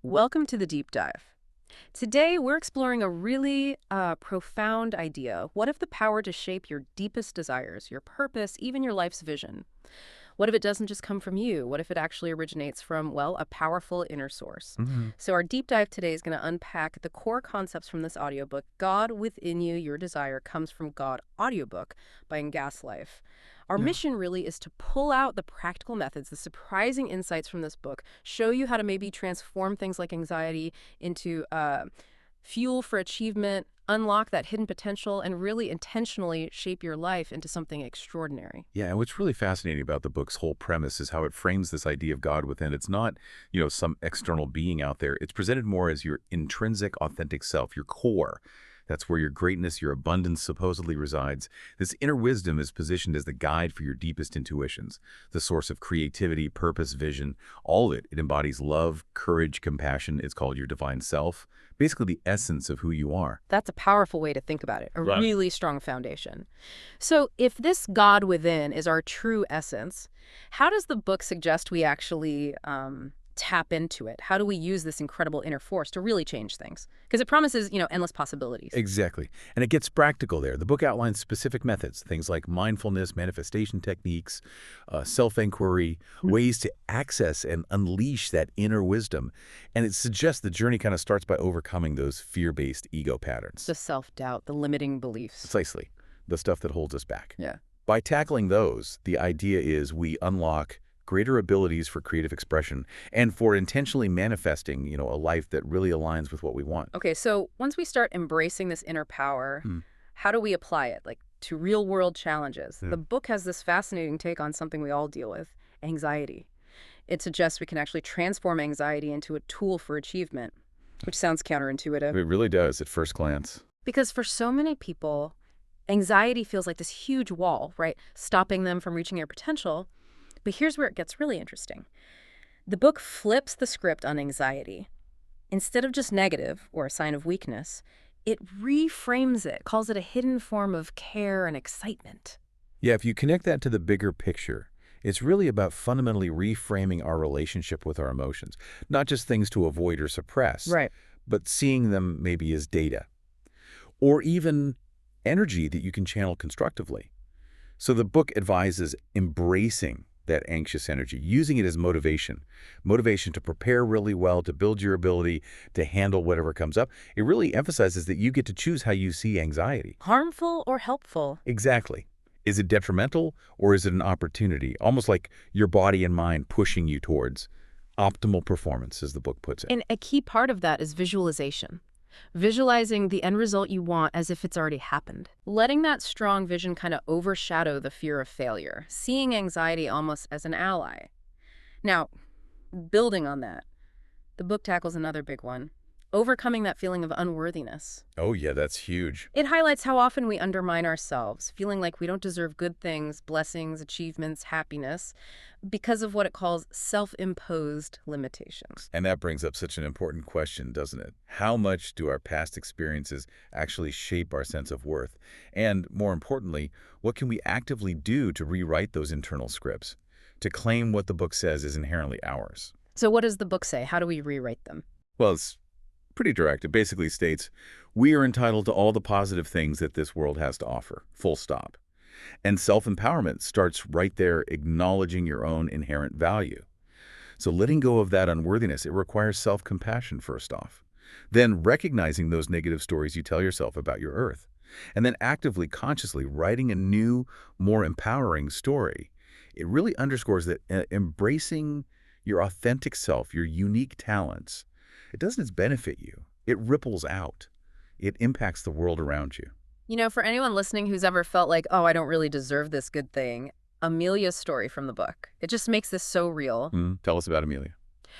Welcome to the deep dive. Today, we're exploring a really profound idea. What if the power to shape your deepest desires, your purpose, even your life's vision? What if it doesn't just come from you? What if it actually originates from, well, a powerful inner source? Mhm. So our deep dive today is going to unpack the core concepts from this audiobook. God Within You, Your Desire comes from God Audiobook by Ngaslife. Our Yeah. mission really is to pull out the practical methods, the surprising insights from this book, show you how to maybe transform things like anxiety into fuel for achievement, unlock that hidden potential, and really intentionally shape your life into something extraordinary. Yeah, and what's really fascinating about the book's whole premise is how it frames this idea of God within. It's not, some external being out there. It's presented more as your intrinsic, authentic self, your core. That's where your greatness, your abundance supposedly resides. This inner wisdom is positioned as the guide for your deepest intuitions, the source of creativity, purpose, vision, all of it. It embodies love, courage, compassion. It's called your divine self, basically the essence of who you are. That's a powerful way to think about it, a Right. really strong foundation. So, if this God within is our true essence, how does the book suggest we actually tap into it? How do we use this incredible inner force to really change things? Because it promises, endless possibilities. Exactly. And it gets practical there. The book outlines specific methods, things like mindfulness, manifestation techniques, self-inquiry, ways to access and unleash that inner wisdom. And it suggests the journey kind of starts by overcoming those fear-based ego patterns. The self-doubt, the limiting beliefs. Precisely. The stuff that holds us back. Yeah. By tackling those, the idea is we unlock greater abilities for creative expression and for intentionally manifesting, a life that really aligns with what we want. Okay, so once we start embracing this inner power, Hmm. how do we apply it, like to real world challenges? Yeah. The book has this fascinating take on something we all deal with, anxiety. It suggests we can actually transform anxiety into a tool for achievement, which sounds counterintuitive. It really does at first glance. Because for so many people, anxiety feels like this huge wall, right? Stopping them from reaching their potential. But here's where it gets really interesting. The book flips the script on anxiety. Instead of just negative or a sign of weakness, it reframes it, calls it a hidden form of care and excitement. Yeah, if you connect that to the bigger picture, it's really about fundamentally reframing our relationship with our emotions, not just things to avoid or suppress, Right. but seeing them maybe as data or even energy that you can channel constructively. So the book advises embracing that anxious energy, using it as motivation to prepare really well, to build your ability to handle whatever comes up. It really emphasizes that you get to choose how you see anxiety. Harmful or helpful? Exactly. Is it detrimental or is it an opportunity? Almost like your body and mind pushing you towards optimal performance, as the book puts it. And a key part of that is visualization. Visualizing the end result you want as if it's already happened. Letting that strong vision kind of overshadow the fear of failure. Seeing anxiety almost as an ally. Now, building on that, the book tackles another big one. Overcoming that feeling of unworthiness. Oh yeah, that's huge. It highlights how often we undermine ourselves, feeling like we don't deserve good things, blessings, achievements, happiness, because of what it calls self-imposed limitations. And that brings up such an important question, doesn't it? How much do our past experiences actually shape our sense of worth? And more importantly, what can we actively do to rewrite those internal scripts, to claim what the book says is inherently ours? So what does the book say? How do we rewrite them? Well, it's pretty direct. It basically states, we are entitled to all the positive things that this world has to offer, full stop. And self-empowerment starts right there, acknowledging your own inherent value. So letting go of that unworthiness, it requires self-compassion first off. Then recognizing those negative stories you tell yourself about your earth. And then actively, consciously writing a new, more empowering story. It really underscores that embracing your authentic self, your unique talents, it doesn't just benefit you. It ripples out. It impacts the world around you. For anyone listening who's ever felt like, oh, I don't really deserve this good thing, Amelia's story from the book. It just makes this so real. Tell us about Amelia.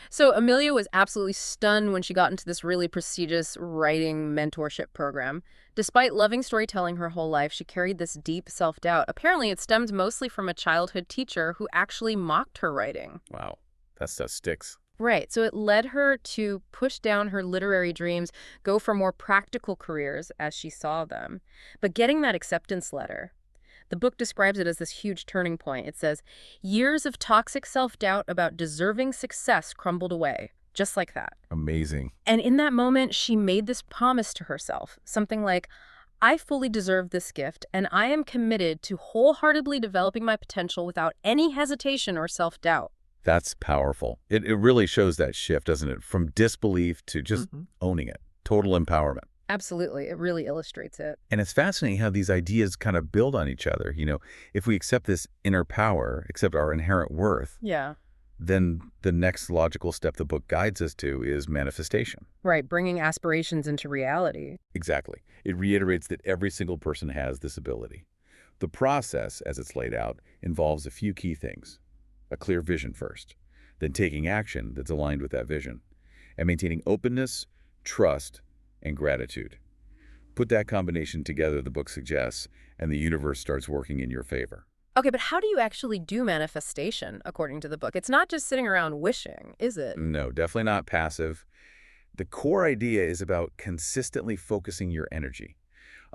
So Amelia was absolutely stunned when she got into this really prestigious writing mentorship program. Despite loving storytelling her whole life, she carried this deep self-doubt. Apparently, it stemmed mostly from a childhood teacher who actually mocked her writing. Wow, that stuff sticks. Right, so it led her to push down her literary dreams, go for more practical careers as she saw them. But getting that acceptance letter, the book describes it as this huge turning point. It says, years of toxic self-doubt about deserving success crumbled away. just like that. Amazing. And in that moment, she made this promise to herself, something like, I fully deserve this gift, and I am committed to wholeheartedly developing my potential without any hesitation or self-doubt. That's powerful. It really shows that shift, doesn't it? From disbelief to just owning it. Total empowerment. Absolutely. It really illustrates it. And it's fascinating how these ideas kind of build on each other. If we accept this inner power, accept our inherent worth, Yeah. then the next logical step the book guides us to is manifestation. Right. Bringing aspirations into reality. Exactly. It reiterates that every single person has this ability. The process, as it's laid out, involves a few key things. A clear vision first, then taking action that's aligned with that vision, and maintaining openness, trust, and gratitude. Put that combination together, the book suggests, and the universe starts working in your favor. Okay, but how do you actually do manifestation, according to the book? It's not just sitting around wishing, is it? No, definitely not passive. The core idea is about consistently focusing your energy,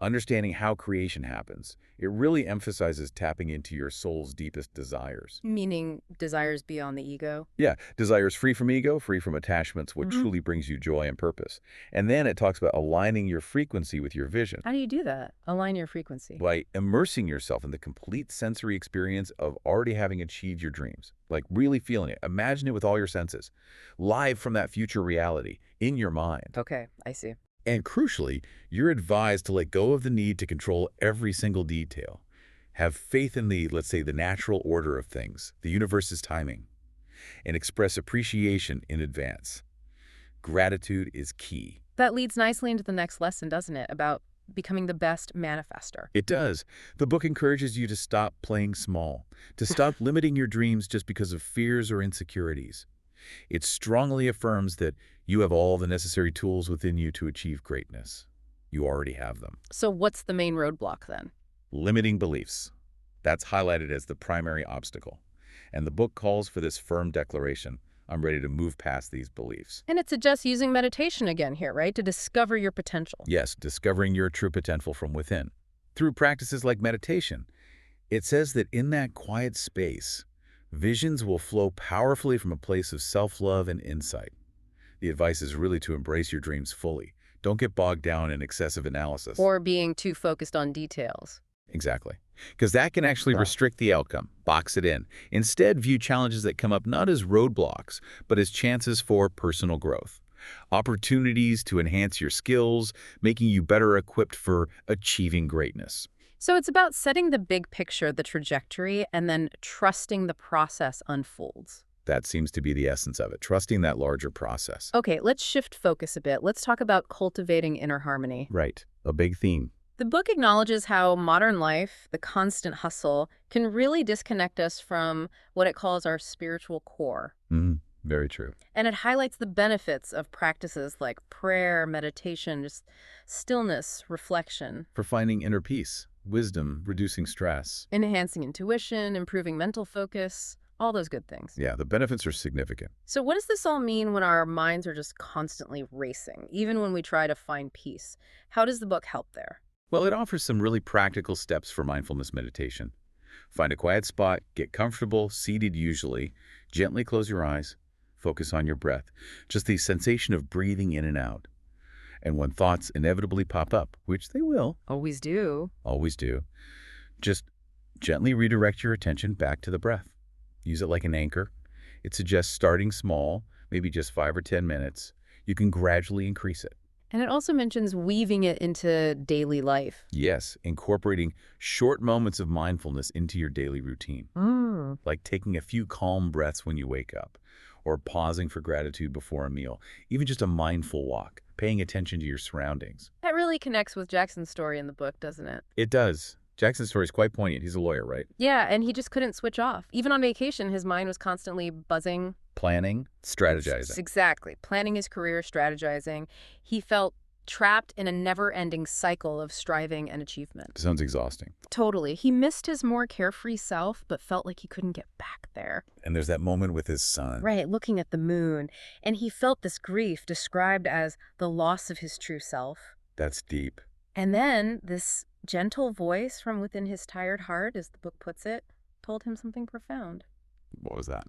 understanding how creation happens. It really emphasizes tapping into your soul's deepest desires. Meaning desires beyond the ego? Yeah, desires free from ego, free from attachments, what truly brings you joy and purpose. And then it talks about aligning your frequency with your vision How do you do that? Align your frequency. by immersing yourself in the complete sensory experience of already having achieved your dreams. Like really feeling it. Imagine it with all your senses, live from that future reality in your mind. Okay, I see. And crucially, you're advised to let go of the need to control every single detail. Have faith in the, let's say, the natural order of things, the universe's timing, and express appreciation in advance. Gratitude is key. That leads nicely into the next lesson, doesn't it? About becoming the best manifester. It does. The book encourages you to stop playing small, to stop limiting your dreams just because of fears or insecurities. It strongly affirms that you have all the necessary tools within you to achieve greatness. You already have them. So what's the main roadblock then? Limiting beliefs. That's highlighted as the primary obstacle. And the book calls for this firm declaration. I'm ready to move past these beliefs. And it suggests using meditation again here, right? To discover your potential. Yes, discovering your true potential from within. Through practices like meditation, it says that in that quiet space, visions will flow powerfully from a place of self-love and insight. The advice is really to embrace your dreams fully. Don't get bogged down in excessive analysis. Or being too focused on details. Exactly. Because that can actually restrict the outcome, box it in. Instead, view challenges that come up not as roadblocks, but as chances for personal growth. Opportunities to enhance your skills, making you better equipped for achieving greatness. So it's about setting the big picture, the trajectory, and then trusting the process unfolds. That seems to be the essence of it, trusting that larger process. Okay, let's shift focus a bit. Let's talk about cultivating inner harmony. Right. A big theme. The book acknowledges how modern life, the constant hustle, can really disconnect us from what it calls our spiritual core. Very true. And it highlights the benefits of practices like prayer, meditation, just stillness, reflection. For finding inner peace, wisdom, reducing stress. Enhancing intuition, improving mental focus, all those good things. Yeah, the benefits are significant. So what does this all mean when our minds are just constantly racing, even when we try to find peace? How does the book help there? Well, it offers some really practical steps for mindfulness meditation. Find a quiet spot, get comfortable, seated usually, gently close your eyes, focus on your breath, just the sensation of breathing in and out. And when thoughts inevitably pop up, which they will, Always do. always do, just gently redirect your attention back to the breath. Use it like an anchor. It suggests starting small, maybe just 5 or 10 minutes. You can gradually increase it. And it also mentions weaving it into daily life. Yes, incorporating short moments of mindfulness into your daily routine, like taking a few calm breaths when you wake up, or pausing for gratitude before a meal, even just a mindful walk, paying attention to your surroundings. That really connects with Jackson's story in the book, doesn't it? It does. Jackson's story is quite poignant. He's a lawyer, right? Yeah, and he just couldn't switch off. Even on vacation, his mind was constantly buzzing. Planning, strategizing. Exactly. Planning his career, strategizing. He felt trapped in a never-ending cycle of striving and achievement. Sounds exhausting. Totally. He missed his more carefree self, but felt like he couldn't get back there. And there's that moment with his son. Right, looking at the moon. And he felt this grief described as the loss of his true self. That's deep. And then this gentle voice from within his tired heart, as the book puts it, told him something profound. What was that?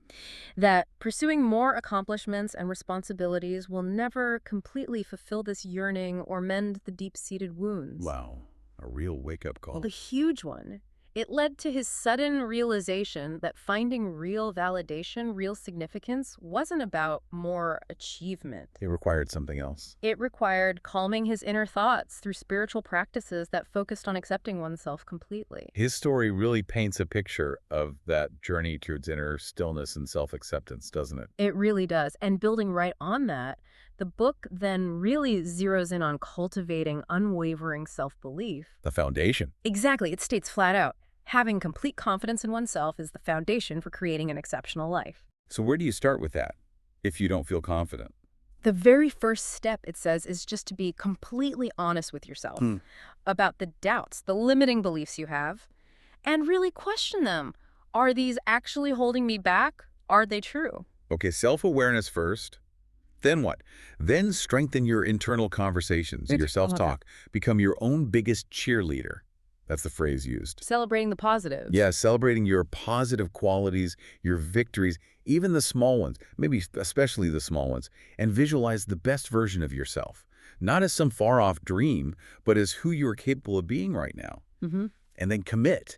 That pursuing more accomplishments and responsibilities will never completely fulfill this yearning or mend the deep-seated wounds. Wow, a real wake-up Well, call. the huge one. It led to his sudden realization that finding real validation, real significance, wasn't about more achievement. It required something else. It required calming his inner thoughts through spiritual practices that focused on accepting oneself completely. His story really paints a picture of that journey towards inner stillness and self-acceptance, doesn't it? It really does. And building right on that, the book then really zeroes in on cultivating unwavering self-belief. The foundation. Exactly. It states flat out, having complete confidence in oneself is the foundation for creating an exceptional life. So where do you start with that if you don't feel confident? The very first step, it says, is just to be completely honest with yourself about the doubts, the limiting beliefs you have, and really question them. Are these actually holding me back? Are they true? Okay, self-awareness first. Then what? Then strengthen your internal conversations, your I love that. self-talk. Become your own biggest cheerleader. That's the phrase used. Celebrating the positives. Yeah, celebrating your positive qualities, your victories, even the small ones, maybe especially the small ones, and visualize the best version of yourself. Not as some far-off dream, but as who you are capable of being right now. Mm-hmm. And then commit.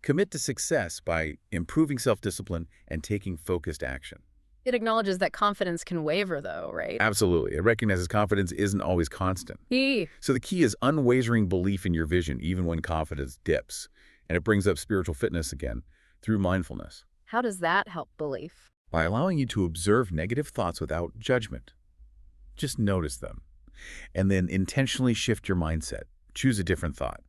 Commit to success by improving self-discipline and taking focused action. It acknowledges that confidence can waver, though, right? Absolutely. It recognizes confidence isn't always constant. He. So the key is unwavering belief in your vision, even when confidence dips. And it brings up spiritual fitness again through mindfulness, How does that help belief? by allowing you to observe negative thoughts without judgment. Just notice them. And then intentionally shift your mindset. Choose a different thought.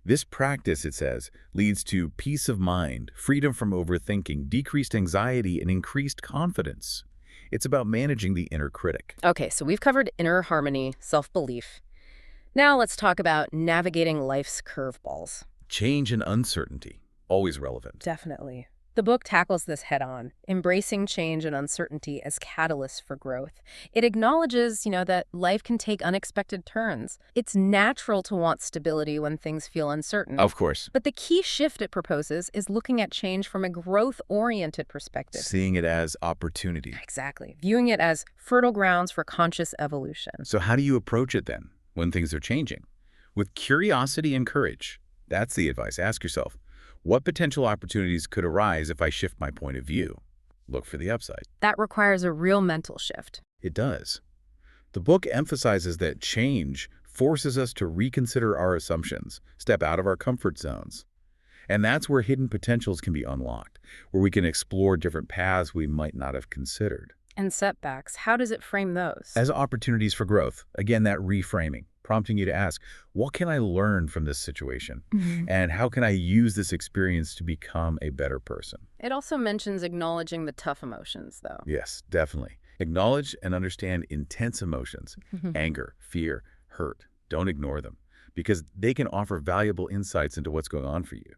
This practice, it says, leads to peace of mind, freedom from overthinking, decreased anxiety, and increased confidence. It's about managing the inner critic. Okay, so we've covered inner harmony, self-belief. Now let's talk about navigating life's curveballs. Change and uncertainty, always relevant. Definitely. The book tackles this head-on, embracing change and uncertainty as catalysts for growth. It acknowledges, that life can take unexpected turns. It's natural to want stability when things feel uncertain. Of course. But the key shift it proposes is looking at change from a growth-oriented perspective. Seeing it as opportunity. Exactly. Viewing it as fertile grounds for conscious evolution. So how do you approach it then, when things are changing? With curiosity and courage. That's the advice. Ask yourself, what potential opportunities could arise if I shift my point of view? Look for the upside. That requires a real mental shift. It does. The book emphasizes that change forces us to reconsider our assumptions, step out of our comfort zones. And that's where hidden potentials can be unlocked, where we can explore different paths we might not have considered. And setbacks, how does it frame those? As opportunities for growth, again, that reframing, prompting you to ask, what can I learn from this situation? And how can I use this experience to become a better person? It also mentions acknowledging the tough emotions, though. Yes, definitely. Acknowledge and understand intense emotions, anger, fear, hurt. Don't ignore them, because they can offer valuable insights into what's going on for you.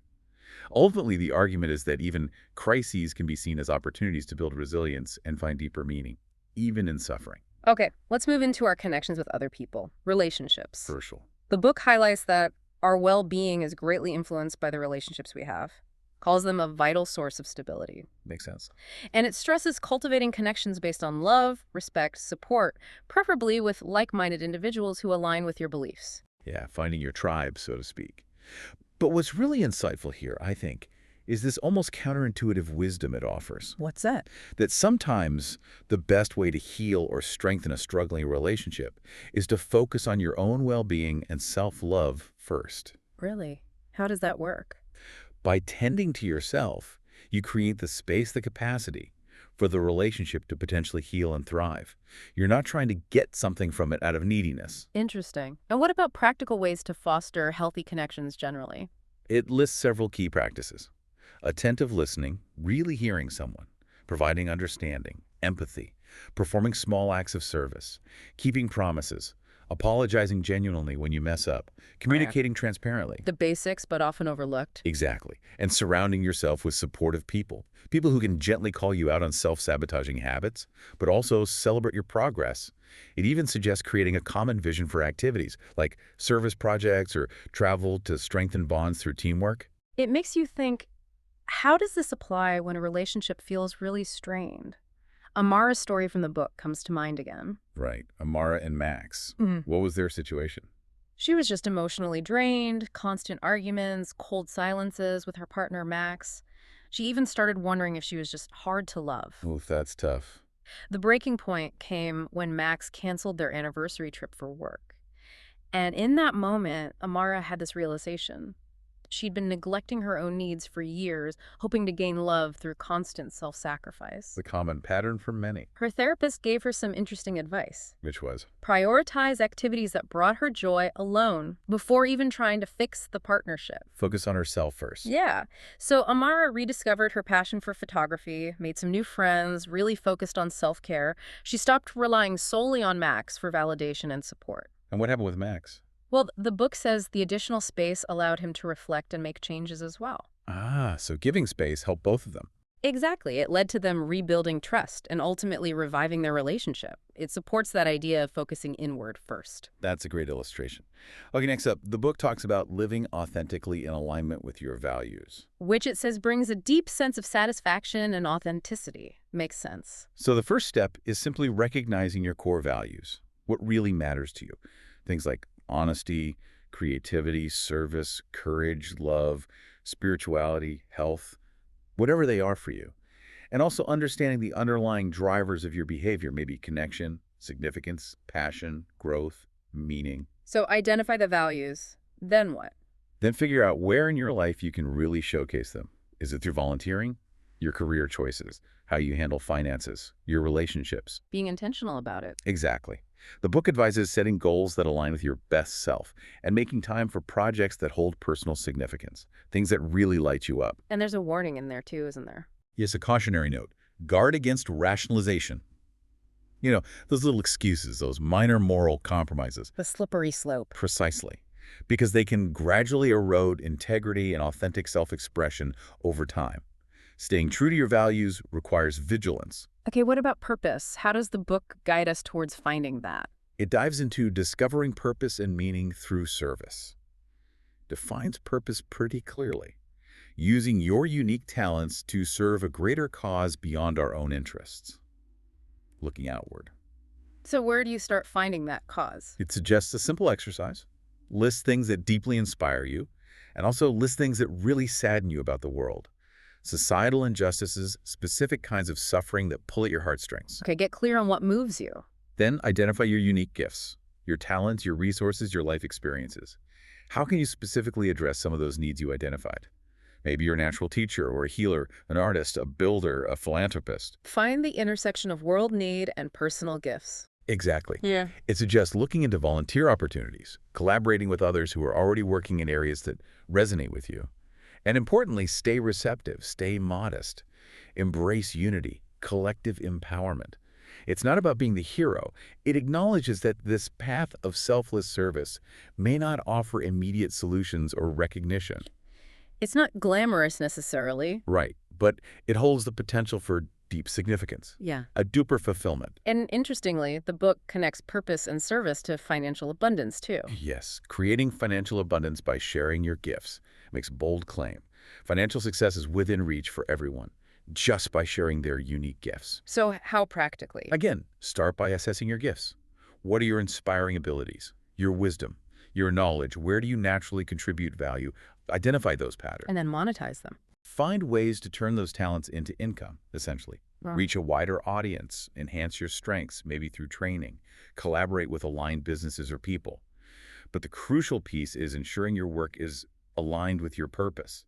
Ultimately, the argument is that even crises can be seen as opportunities to build resilience and find deeper meaning, even in suffering. Okay, let's move into our connections with other people, relationships. Crucial. The book highlights that our well-being is greatly influenced by the relationships we have, calls them a vital source of stability. Makes sense. And it stresses cultivating connections based on love, respect, support, preferably with like-minded individuals who align with your beliefs. Yeah, finding your tribe, so to speak. But what's really insightful here, I think, is this almost counterintuitive wisdom it offers. What's that? That sometimes the best way to heal or strengthen a struggling relationship is to focus on your own well-being and self-love first. Really? How does that work? By tending to yourself, you create the space, the capacity for the relationship to potentially heal and thrive. You're not trying to get something from it out of neediness. Interesting. And what about practical ways to foster healthy connections generally? It lists several key practices. Attentive listening, really hearing someone, providing understanding, empathy, performing small acts of service, keeping promises, apologizing genuinely when you mess up, communicating transparently. The basics, but often overlooked. Exactly. And surrounding yourself with supportive people. People who can gently call you out on self-sabotaging habits, but also celebrate your progress. It even suggests creating a common vision for activities, like service projects or travel to strengthen bonds through teamwork. It makes you think, how does this apply when a relationship feels really strained? Amara's story from the book comes to mind again. Right. Amara and Max. What was their situation? She was just emotionally drained, constant arguments, cold silences with her partner Max. She even started wondering if she was just hard to love. Oof, that's tough. The breaking point came when Max canceled their anniversary trip for work. And in that moment, Amara had this realization. She'd been neglecting her own needs for years, hoping to gain love through constant self-sacrifice. The common pattern for many, Her therapist gave her some interesting advice. which was, Prioritize activities that brought her joy alone before even trying to fix the partnership. focus on herself first. Yeah. So Amara rediscovered her passion for photography, made some new friends, really focused on self-care. She stopped relying solely on Max for validation and support. And what happened with Max? Well, the book says the additional space allowed him to reflect and make changes as well. Ah, so giving space helped both of them. Exactly. It led to them rebuilding trust and ultimately reviving their relationship. It supports that idea of focusing inward first. That's a great illustration. Okay, next up, the book talks about living authentically in alignment with your values. Which it says brings a deep sense of satisfaction and authenticity. Makes sense. So the first step is simply recognizing your core values, what really matters to you. Things like honesty, creativity, service, courage, love, spirituality, health, whatever they are for you. And also understanding the underlying drivers of your behavior, maybe connection, significance, passion, growth, meaning. So identify the values. Then what? Then figure out where in your life you can really showcase them. Is it through volunteering? Your career choices, how you handle finances, your relationships. Being intentional about it. Exactly. The book advises setting goals that align with your best self and making time for projects that hold personal significance, things that really light you up. And there's a warning in there too, isn't there? Yes, a cautionary note. Guard against rationalization. You know, those little excuses, those minor moral compromises. The slippery slope. Precisely. Because they can gradually erode integrity and authentic self-expression over time. Staying true to your values requires vigilance. Okay, what about purpose? How does the book guide us towards finding that? It dives into discovering purpose and meaning through service. Defines purpose pretty clearly. Using your unique talents to serve a greater cause beyond our own interests. Looking outward. So where do you start finding that cause? It suggests a simple exercise. List things that deeply inspire you, and also list things that really sadden you about the world. Societal injustices, specific kinds of suffering that pull at your heartstrings. Okay, get clear on what moves you. Then identify your unique gifts, your talents, your resources, your life experiences. How can you specifically address some of those needs you identified? Maybe you're a natural teacher or a healer, an artist, a builder, a philanthropist. Find the intersection of world need and personal gifts. Exactly. Yeah. It suggests looking into volunteer opportunities, collaborating with others who are already working in areas that resonate with you. And importantly, stay receptive, stay modest, embrace unity, collective empowerment. It's not about being the hero. It acknowledges that this path of selfless service may not offer immediate solutions or recognition. It's not glamorous necessarily. Right, but it holds the potential for deep significance, Yeah. a deeper fulfillment. And interestingly, the book connects purpose and service to financial abundance too. Yes, creating financial abundance by sharing your gifts makes a bold claim. Financial success is within reach for everyone, just by sharing their unique gifts. So how practically? Again, start by assessing your gifts. What are your inspiring abilities, your wisdom, your knowledge? Where do you naturally contribute value? Identify those patterns. And then monetize them. Find ways to turn those talents into income, essentially. Wow. Reach a wider audience, enhance your strengths, maybe through training, collaborate with aligned businesses or people. But the crucial piece is ensuring your work is aligned with your purpose.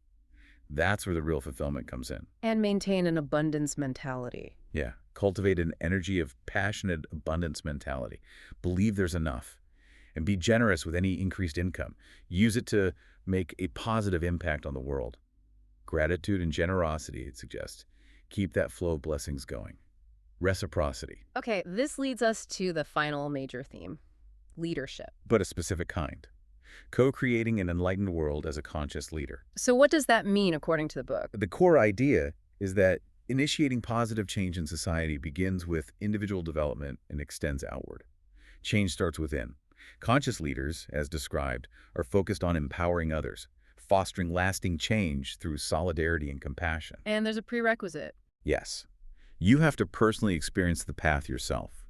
That's where the real fulfillment comes in. And maintain an abundance mentality. Yeah, cultivate an energy of passionate abundance mentality. Believe there's enough. And be generous with any increased income. Use it to make a positive impact on the world. Gratitude and generosity, it suggests. Keep that flow of blessings going. Reciprocity, Okay, this leads us to the final major theme, leadership. but a specific kind. Co-creating an enlightened world as a conscious leader. So what does that mean according to the book? The core idea is that initiating positive change in society begins with individual development and extends outward. Change starts within. Conscious leaders, as described, are focused on empowering others, fostering lasting change through solidarity and compassion. And there's a prerequisite. Yes, you have to personally experience the path yourself.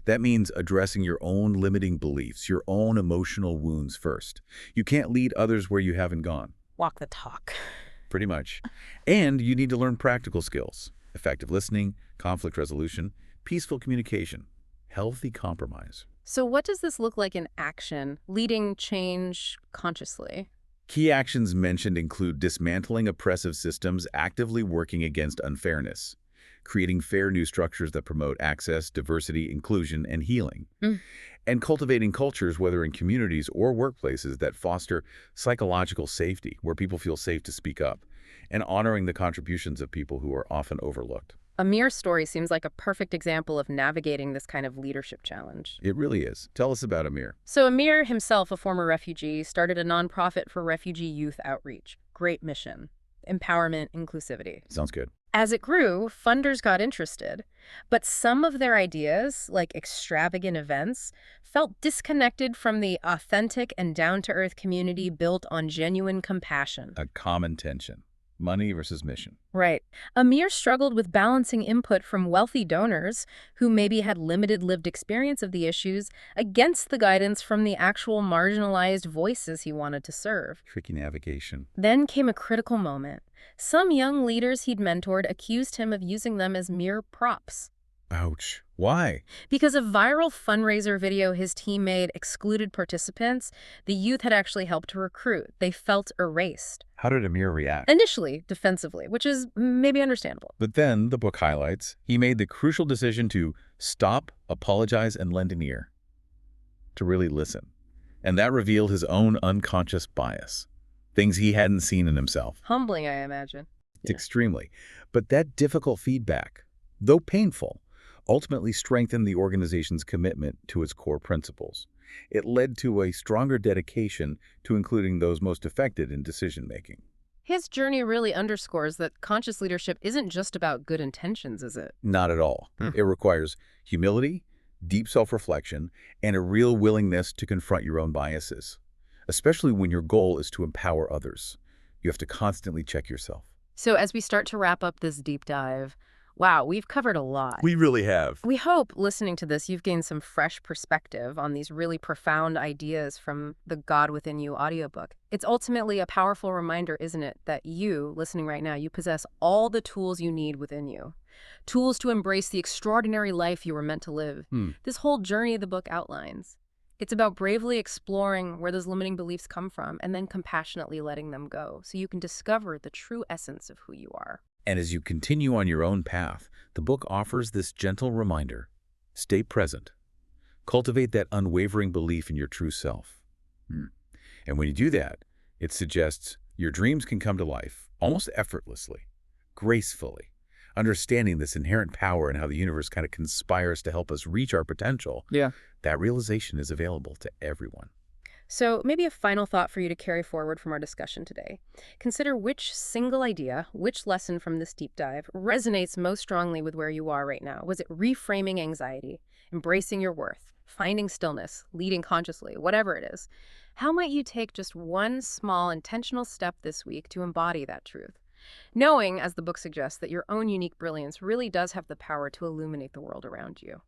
That means addressing your own limiting beliefs, your own emotional wounds first. You can't lead others where you haven't gone. Walk the talk. Pretty much. And you need to learn practical skills: effective listening, conflict resolution, peaceful communication, healthy compromise. So what does this look like in action, leading change consciously? Key actions mentioned include dismantling oppressive systems, actively working against unfairness, creating fair new structures that promote access, diversity, inclusion, and healing, Mm. and cultivating cultures, whether in communities or workplaces, that foster psychological safety, where people feel safe to speak up, and honoring the contributions of people who are often overlooked. Amir's story seems like a perfect example of navigating this kind of leadership challenge. It really is. Tell us about Amir. So Amir, himself a former refugee, started a nonprofit for refugee youth outreach. Great mission. Empowerment, inclusivity. Sounds good. As it grew, funders got interested, but some of their ideas, like extravagant events, felt disconnected from the authentic and down-to-earth community built on genuine compassion. A common tension: money versus mission. Right. Amir struggled with balancing input from wealthy donors who maybe had limited lived experience of the issues against the guidance from the actual marginalized voices he wanted to serve. Tricky navigation. Then came a critical moment. Some young leaders he'd mentored accused him of using them as mere props. Ouch. Why? Because a viral fundraiser video his team made excluded participants the youth had actually helped to recruit. They felt erased. How did Amir react? Initially, defensively, which is maybe understandable. But then, the book highlights, he made the crucial decision to stop, apologize, and lend an ear. To really listen. And that revealed his own unconscious bias. Things he hadn't seen in himself. Humbling, I imagine. Extremely. But that difficult feedback, though painful, ultimately strengthened the organization's commitment to its core principles. It led to a stronger dedication to including those most affected in decision-making. His journey really underscores that conscious leadership isn't just about good intentions, is it? Not at all. It requires humility, deep self-reflection, and a real willingness to confront your own biases, especially when your goal is to empower others. You have to constantly check yourself. So as we start to wrap up this deep dive, wow, we've covered a lot. We really have. We hope, listening to this, you've gained some fresh perspective on these really profound ideas from the God Within You audiobook. It's ultimately a powerful reminder, isn't it, that you, listening right now, you possess all the tools you need within you. Tools to embrace the extraordinary life you were meant to live. This whole journey the book outlines. It's about bravely exploring where those limiting beliefs come from and then compassionately letting them go so you can discover the true essence of who you are. And as you continue on your own path, the book offers this gentle reminder: stay present. Cultivate that unwavering belief in your true self. And when you do that, it suggests your dreams can come to life almost effortlessly, gracefully, understanding this inherent power and how the universe kind of conspires to help us reach our potential. Yeah. That realization is available to everyone. So maybe a final thought for you to carry forward from our discussion today. Consider which single idea, which lesson from this deep dive resonates most strongly with where you are right now. Was it reframing anxiety, embracing your worth, finding stillness, leading consciously, whatever it is? How might you take just one small intentional step this week to embody that truth? Knowing, as the book suggests, that your own unique brilliance really does have the power to illuminate the world around you.